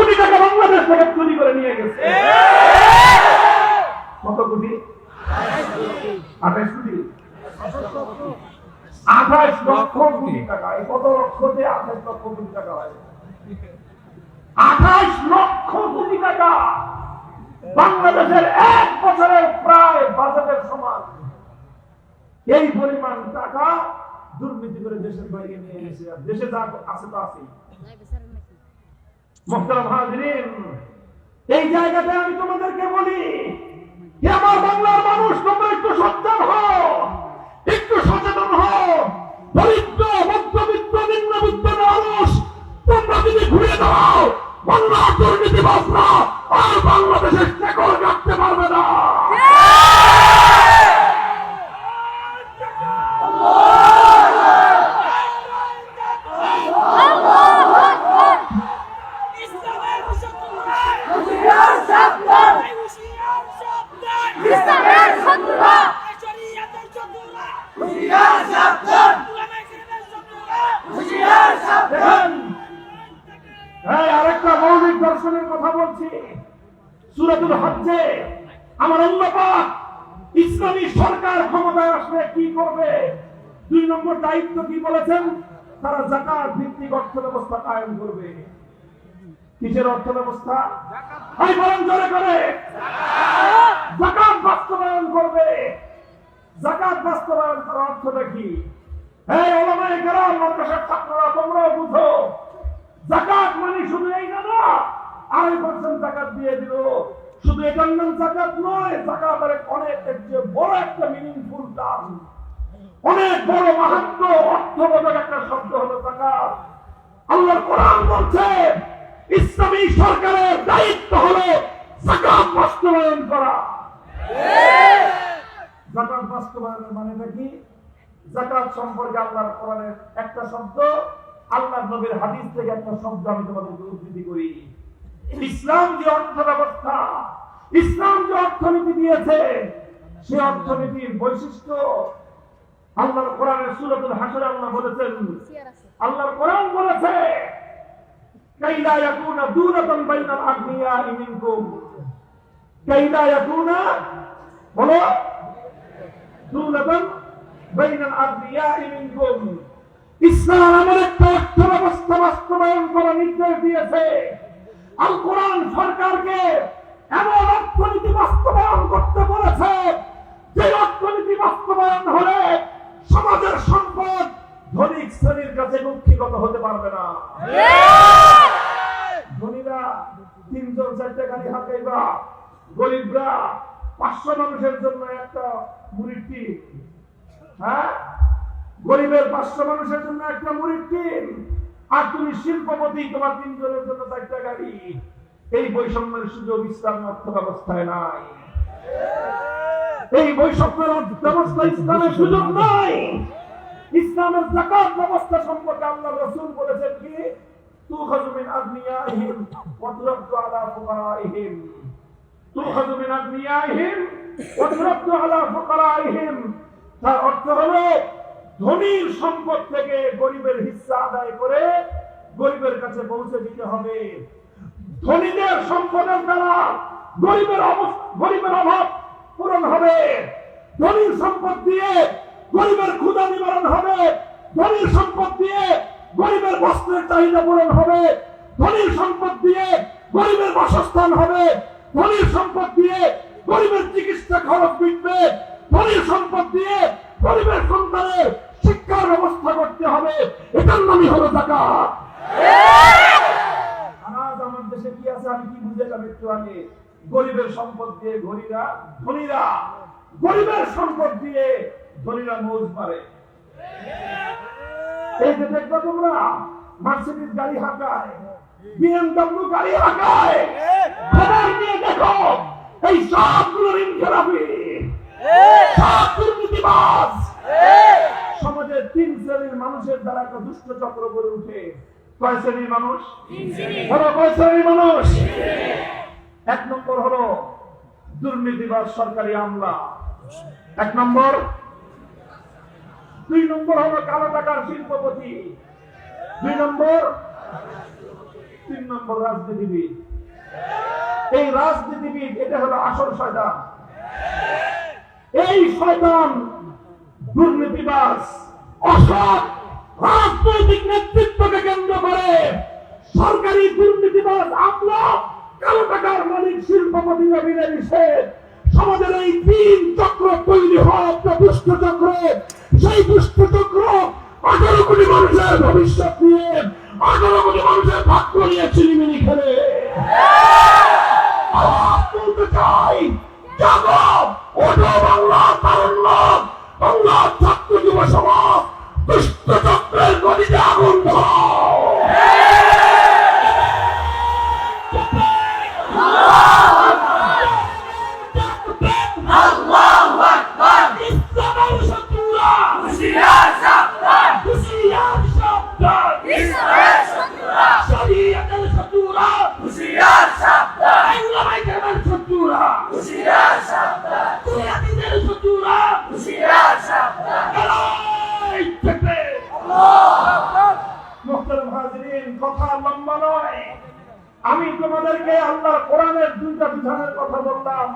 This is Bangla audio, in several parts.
কোটি টাকা বাংলাদেশ থেকে চুরি করে নিয়ে গেছে। কত কোটি? 28 কোটি, 28 লক্ষ কোটি টাকা। এই কত লক্ষ দিয়ে 28 লক্ষ কোটি টাকা হয়? 28 লক্ষ কোটি টাকা বাংলাদেশের এক বছরের প্রায় বাজেটের সমান। এই পরিমাণ টাকা দুর্নীতি করে দেশের বাইরে নিয়ে গেছে। আর দেশে যা আছে তো আছেই। মুহতারাম হাজিরিন, এই জায়গাতে আমি তোমাদেরকে বলি, আমার বাংলার মানুষ, তোমরা একটু সচেতন হও, একটু সচেতন হও। দরিদ্র, মধ্যবিত্ত, নিম্নবিত্ত মানুষ তোমরা যদি ঘুরে দাও, বাংলার দুর্নীতিবাজরা আর বাংলাদেশের শেকল কাটতে পারবে না। আরেকটা মৌলিক দর্শনের কথা বলছি। সূরাতুল হজ্জে আমার আল্লাহ পাক ইসলামী সরকার ক্ষমতায় আসলে কি করবে, 2 নম্বর দায়িত্ব কি বলেছেন? তারা যাকাত ভিত্তিক অর্থ ব্যবস্থা কায়েম করবে। কিসের অর্থ ব্যবস্থা? ভাই বলেন জোরে করে। যাকাত বাস্তবায়ন করবে। যাকাত বাস্তবায়ন করার অর্থটা কি? এই ওলামায়ে কেরাম, মাদ্রাসার ছাত্ররা তোমরাও বুঝো, যাকাত মানে শুধু এই না, 2.5% যাকাত দিয়ে দিল, শুধু এটার নাম যাকাত নয়। যাকাতের অনেক বড় একটা মিনিংফুল টার্ম, অনেক বড় মাহাত্ম্য, অর্থবোধক একটা শব্দ হলো যাকাত। আল্লাহর কোরআন বলছে ইসলামী সরকারের দায়িত্ব হলো যাকাত বাস্তবায়ন করা। যাকাত বাস্তবায়নের মানেটা কি? যাকাত সম্পর্কে আল্লাহর কোরআনের একটা শব্দ, আল্লাহর নবীর হাদিস থেকে একটা শব্দ আমি তোমাদেরকে উদ্ধৃতি করি। ইসলাম যে অর্থ ব্যবস্থা, ইসলাম যে অর্থনীতি দিয়েছে, সেই অর্থনীতির বৈশিষ্ট্য আল্লাহর কোরআনের সূরাতুল হাশরে আল্লাহ বলেছেন, আল্লাহর কোরআন বলেছে কাইলা ইয়াকুনা দুনাতান বাইনাল আগনিয়াই মিনকুম, কাইলা ইয়াকুনা বলো দুনাতান বাইনাল আগনিয়াই মিনকুম। ইসলাম আমার একটা অর্থ ব্যবস্থা বাস্তবায়ন করার নির্দেশ দিয়েছে। আল কোরআন সরকারকে এমন অর্থনীতি বাস্তবায়ন করতে বলেছে যে অর্থনীতি বাস্তবায়ন হলে সমাজের সম্পদ ধনিক শ্রেণীর কাছে কক্ষিগত হতে পারবে না। ধনীরা 3-4টা গাড়ি হাঁকাইবা, গরিবরা 500 মানুষের জন্য একটা মুড়ির টিন। হ্যাঁ, গরিবের 500 মানুষের জন্য একটা মুড়ির টিন, আর তুমি শিল্পপতি, তোমার 3 জনের জন্য 4টা গাড়ি। এই বৈষম্যের সুযোগ ইসলামের অর্থ ব্যবস্থায় নাই। এই বৈষম্যের ব্যবস্থা ইসলামের সুযোগ নাই। ইসলামের যাকাত ব্যবস্থা সম্পর্কে আল্লাহ রাসূল বলেছেন কি, তুখাযু মিন আগনিয়াইহিম ওয়া তুরাদ্দু আলা ফুকারাইহিম, তুখাযু মিন আগনিয়াইহিম ওয়া তুরাদ্দু আলা ফুকারাইহিম। তার অর্থ হলো ধনীর সম্পদ থেকে গরিবের হিস্সা আদায় করে গরিবের কাছে পৌঁছে দিতে হবে। ধনীদের সম্পদের দ্বারা গরিবের অভাব পূরণ হবে। ধনীর সম্পদ দিয়ে গরিবের ক্ষুধা নিবারণ হবে। ধনীর সম্পদ দিয়ে গরিবের বস্ত্রের চাহিদা পূরণ হবে। ধনীর সম্পদ দিয়ে গরিবের বাসস্থান হবে। ধনীর সম্পদ দিয়ে গরিবের চিকিৎসা খরচ মিটবে। ধনীর সম্পদ দিয়ে গরিবের সন্তানের শিক্ষার ব্যবস্থা করতে হবে। এটার নামই হলো যাকাত। আজ আমার দেশে কি আছে আমি কি বুঝলাম একটু আগে, গরিবের সম্পদ দিয়ে ধনীরা গরিবের সম্পদ দিয়ে ধনীরা মৌজ মারে। এই যে দেখবো তোমরা মার্সিডিজ গাড়ি হাঁকায়, BMW গাড়ি হাঁকায়, খবর নিয়ে দেখো এই সবগুলোর ইনকিলাবি, সব দুর্নীতিবাজ। সমাজের 3 শ্রেণীর মানুষের দ্বারা একটা দুষ্ট চক্র গড়ে উঠে। কয় শ্রেণীর মানুষ? 3 শ্রেণীর। বলো কয় শ্রেণীর মানুষ? 1 নম্বর হলো দুর্নীতিবাজ সরকারি আমলা, 1 নম্বর। 2 নম্বর হলো কালো টাকার শিল্পপতি, 2 নম্বর 3 নম্বর রাজনীতিবিদ। এই রাজনীতিবিদ এটা হলো আসল শয়তান। এই শয়তান দুর্নীতিবাজ, অসৎ রাজনৈতিক নেতৃত্বকে কেন্দ্র করে সরকারি দুর্নীতিবাজ আমলা, কালো টাকার মালিক, শিল্পপতিরা মিলেমিশে সমাজের এই 3 চক্র তৈরি হয় একটা দুষ্ট চক্র। সেই দুষ্ট চক্র 18 কোটি মানুষের ভবিষ্যৎ নিয়ে, 18 কোটি মানুষের ভাগ্য নিয়ে চিনিমিনি খেলে। বলতে চাই, জাগো, ওঠো বাংলা তারুণ্য, বাংলা ছাত্র যুব সমাজ, দুষ্ট চক্রের গতিতে আগুন ধরাও। কথা লম্বা নয়, আমি তোমাদেরকে আল্লাহর কোরআনের 2টা বিধানের কথা বললাম।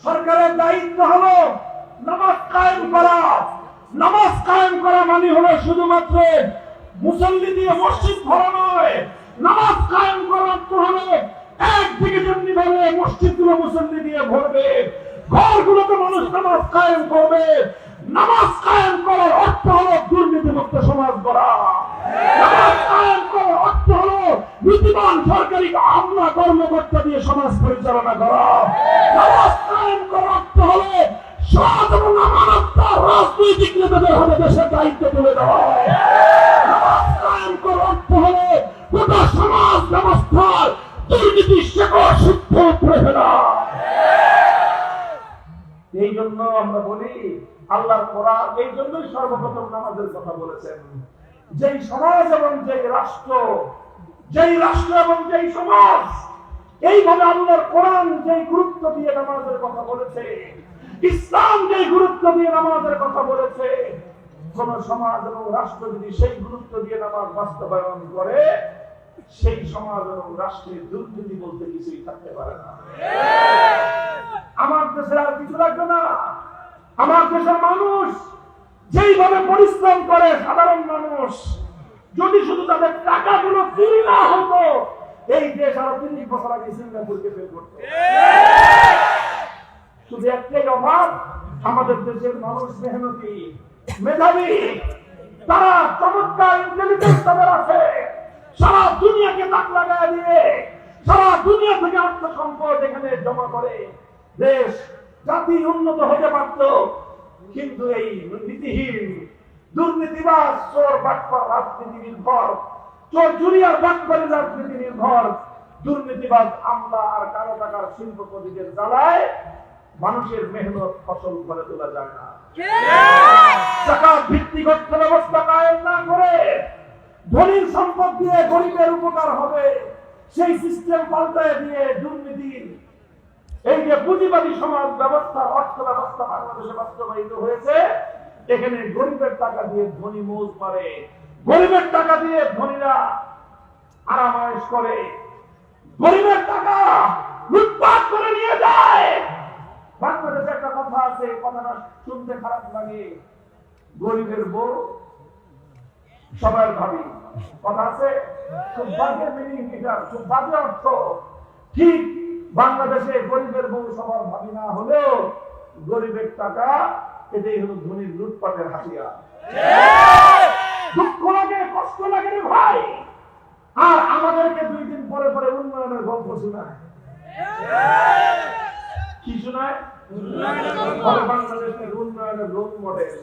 সরকারের দায়িত্ব হলো নামাজ কায়েম করা। নামাজ কায়েম করা মানে হলো শুধুমাত্র মুসল্লি দিয়ে মসজিদ ভরা নয়। নামাজ কায়েম করার অর্থ হলো একদিকে যেমনি ভাবে মসজিদগুলো মুসল্লি দিয়ে ভরবে, ঘরগুলোতে মানুষ নামাজ কায়েম করবে। নামাজ কায়েম করার অর্থ হলো দুর্নীতিমুক্ত সমাজ গড়া। নামাজ কায়েম করার অর্থ হলো নীতিবান সরকারি আমলা কর্মকর্তা দিয়ে সমাজ পরিচালনা করা। নামাজ কায়েম করার অর্থ হলো সৎ এবং আমানতদার রাজনৈতিক নেতাদের হাতে দেশের দায়িত্ব তুলে দেওয়া। নামাজ কায়েম করার অর্থ হলো গোটা সমাজ ব্যবস্থার দুর্নীতি শেকড় শুদ্ধ করে ফেলা। এই জন্য আমরা বলি, আল্লাহর কোরআন এই জন্যই সর্বপ্রথম নামাজের কথা বলেছেন। যেই সমাজ এবং যেই রাষ্ট্র এবং যেই সমাজ এইভাবে আল্লাহর কোরআন যেই গুরুত্ব দিয়ে নামাজের কথা বলেছে, ইসলাম যেই গুরুত্ব দিয়ে নামাজের কথা বলেছে, কোন সমাজ এবং রাষ্ট্র যদি সেই গুরুত্ব দিয়ে নামাজ বাস্তবায়ন করে, সেই সমাজ এবং রাষ্ট্রের দুর্নীতি বলতে কিছুই থাকতে পারে না। আমার দেশের আর কিছু লাগবে না। আমার দেশের মানুষ যেইভাবে পরিশ্রম করে, সাধারণ মানুষ যদি শুধু তাদের টাকাগুলো চুরি না হতো, এই দেশ আরো 30 বছর আগে সিঙ্গাপুরকে ফেল করত। শুধু একটাই অভাব, আমাদের দেশের মানুষ মেহনতি, মেধাবী, তারা চমৎকার ইন্টেলিজেন্স তাদের আছে। সারা দুনিয়াকে তাক লাগায় দিয়ে সারা দুনিয়া থেকে অর্থ সম্পদ এখানে জমা করে দেশ জাতি উন্নত হতে পারত। কিন্তু এই নীতিহীন দুর্নীতিবাজ চোর বাটপার রাজনীতি নির্ভর, চোর জুরিয়ার বাটপারি রাজনীতি নির্ভর দুর্নীতিবাজ আমলা আর কালো টাকার শিল্পপতিদের জ্বালায় মানুষের মেহনত ফসল করে তোলা যায় না। জাকাত ভিত্তিক অর্থ ব্যবস্থা কায়েম না করে ধনীর সম্পদ দিয়ে গরিবের উপকার হবে সেই সিস্টেম পাল্টায় দিয়ে দুর্নীতির এই যে পুঁজিবাদী সমাজ ব্যবস্থা, অর্থ ব্যবস্থা বাংলাদেশে বাস্তবায়িত হয়েছে, এখানে গরিবের টাকা দিয়ে ধনী মৌজ মারে, গরিবের টাকা দিয়ে ধনীরা আরামায়েশ করে, গরিবের টাকা লুটপাট করে নিয়ে যায়। বাংলাদেশে একটা কথা আছে, কথাটা শুনতে খারাপ লাগে, গরিবের বউ সবার ভাবি। কথা আছে, খুব বাজে মিনিং, এটা খুব বাজে অর্থ। ঠিক বাংলাদেশে গরিবের বউ সবার ভাবি না হলেও গরিবের টাকা এটাই হলো ধনীর লুটপাটের হাতিয়ার। দুঃখ লাগে, কষ্ট লাগে রে ভাই। আর আমাদেরকে 2 দিন পরে পরে উন্নয়নের গল্প শোনায়। কি শোনায়? বাংলাদেশের উন্নয়নের রোল মডেল।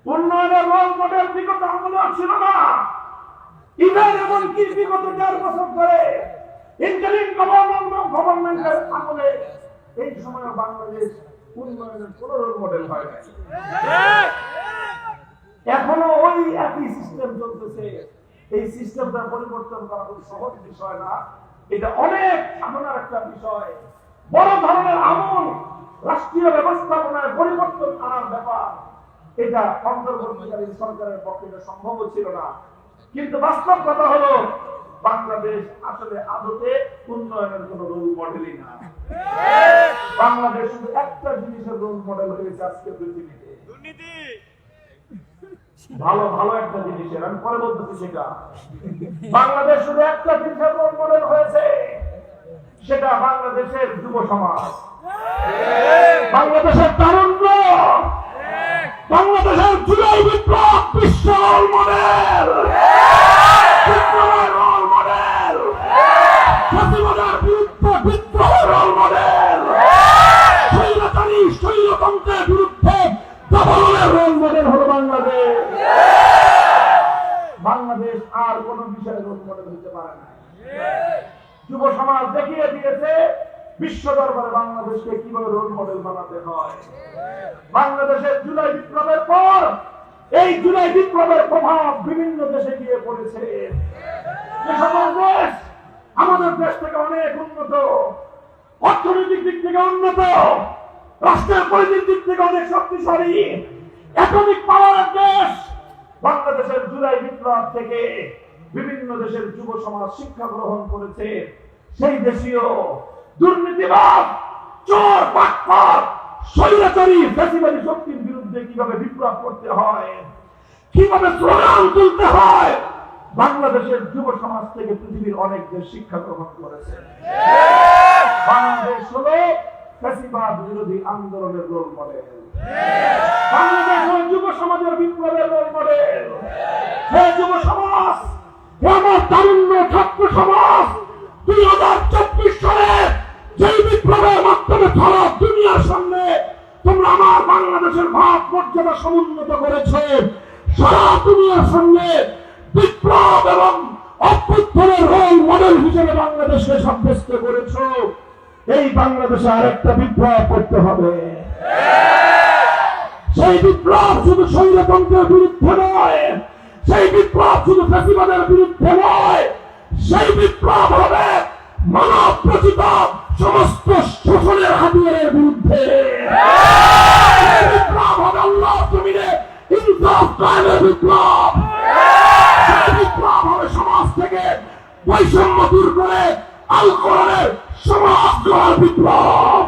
উন্নয়নের রোল মডেল বিগত আমলে ছিল না। ইভেন এমনকি বিগত 4 বছর ধরে ইন্টারিম গভর্নমেন্টের আমলে এই সময় বাংলাদেশ উন্নয়নের কোন রোল মডেল হয় নাই। এখনো ওই একই সিস্টেম চলতেছে। এই সিস্টেমটা পরিবর্তন করা খুব সহজ বিষয় না, এটা অনেক সামনের একটা বিষয়। বড় ধরনের আমল রাষ্ট্রীয় ব্যবস্থাপনায় পরিবর্তন আনার ব্যাপার, এটা অন্তর্বর্তীকালীন সরকারের পক্ষে সম্ভব ছিল না। কিন্তু বাস্তব কথা হলো বাংলাদেশ আসলে আদতে উন্নয়নের কোন রোল মডেলই না। বাংলাদেশ শুধু একটা জিনিসের রোল মডেল হয়েছে আজকে পৃথিবীতে, দুর্নীতি। ভালো ভালো একটা জিনিসের, আমি পরে বলতেছি সেটা। বাংলাদেশ শুধু একটা জিনিসের রোল মডেল হয়েছে, সেটা বাংলাদেশের যুব সমাজ, বাংলাদেশের তারুণ্য, বাংলাদেশের জুলাই বিপ্লব বিশ্ব রোল মডেল, বিপ্লবের রোল মডেল, ফাঁসিবাদের বিরুদ্ধে বিদ্রোহের রোল মডেল, স্বৈরাচারী স্বৈরতন্ত্রের বিরুদ্ধে দমনের রোল মডেল হলো বাংলাদেশ। বাংলাদেশ আর কোন বিষয়ে রোল মডেল হতে পারে না। যুব সমাজ দেখিয়ে দিয়েছে বিশ্ব দরবারে বাংলাদেশকে কিভাবে রোল মডেল বানাতে হয়। বাংলাদেশের জুলাই বিপ্লবের পর এই জুলাই বিপ্লবের প্রভাব বিভিন্ন দেশে গিয়ে পড়েছে। যে সকল দেশ আমাদের দেশ থেকে অনেক উন্নত, অর্থনৈতিক দিক থেকে উন্নত, রাষ্ট্রের পরিধির দিক থেকে অনেক শক্তিশালী, অ্যাটমিক পাওয়ারের দেশ, বাংলাদেশের জুলাই বিপ্লব থেকে বিভিন্ন দেশের যুব সমাজ শিক্ষা গ্রহণ করেছে। সেই দেশীয় দুর্নীতিবাদ, চোর, বাটপার, স্বৈরাচারী ফ্যাসিবাদী শক্তির বিরুদ্ধে কিভাবে বিপ্লব করতে হয়, কিভাবে স্লোগান তুলতে হয়, বাংলাদেশের যুব সমাজ থেকে পৃথিবীর অনেক দেশ শিক্ষা গ্রহণ করেছে। বাংলাদেশ হলো ফ্যাসিবাদ বিরোধী আন্দোলনের রোল মডেল। বাংলাদেশ হলো যুব সমাজের বিপ্লবের রোল মডেল। হে যুব সমাজ, হে আমার তারুণ্য ছাত্র সমাজ, 2024 সালে যেই বিপ্লবের মাধ্যমে সারা দুনিয়ার সামনে তোমরা আমার বাংলাদেশের ভাব মর্যাদা সমুন্নত করেছে, সারা দুনিয়ার সামনে বিপ্লব এবং অভ্যুত্থানের রোল মডেল হিসেবে বাংলাদেশকে সাব্যস্ত করেছ। এই বাংলাদেশে আরেকটা বিপ্লব করতে হবে। সেই বিপ্লব শুধু স্বৈরতন্ত্রের বিরুদ্ধে নয়, সেই বিপ্লব শুধু ফ্যাসিবাদের বিরুদ্ধে নয়, সেই বিপ্লব হবে মানব রচিত সমস্ত শোষণের হাতিয়ারের বিরুদ্ধে। বিপ্লব হবে আল্লাহর জমিনে ইনসাফ কায়েমের বিপ্লব। সেই বিপ্লব হবে সমাজ থেকে বৈষম্য দূর করে আল কোরআনের সমাজ গড়ার বিপ্লব।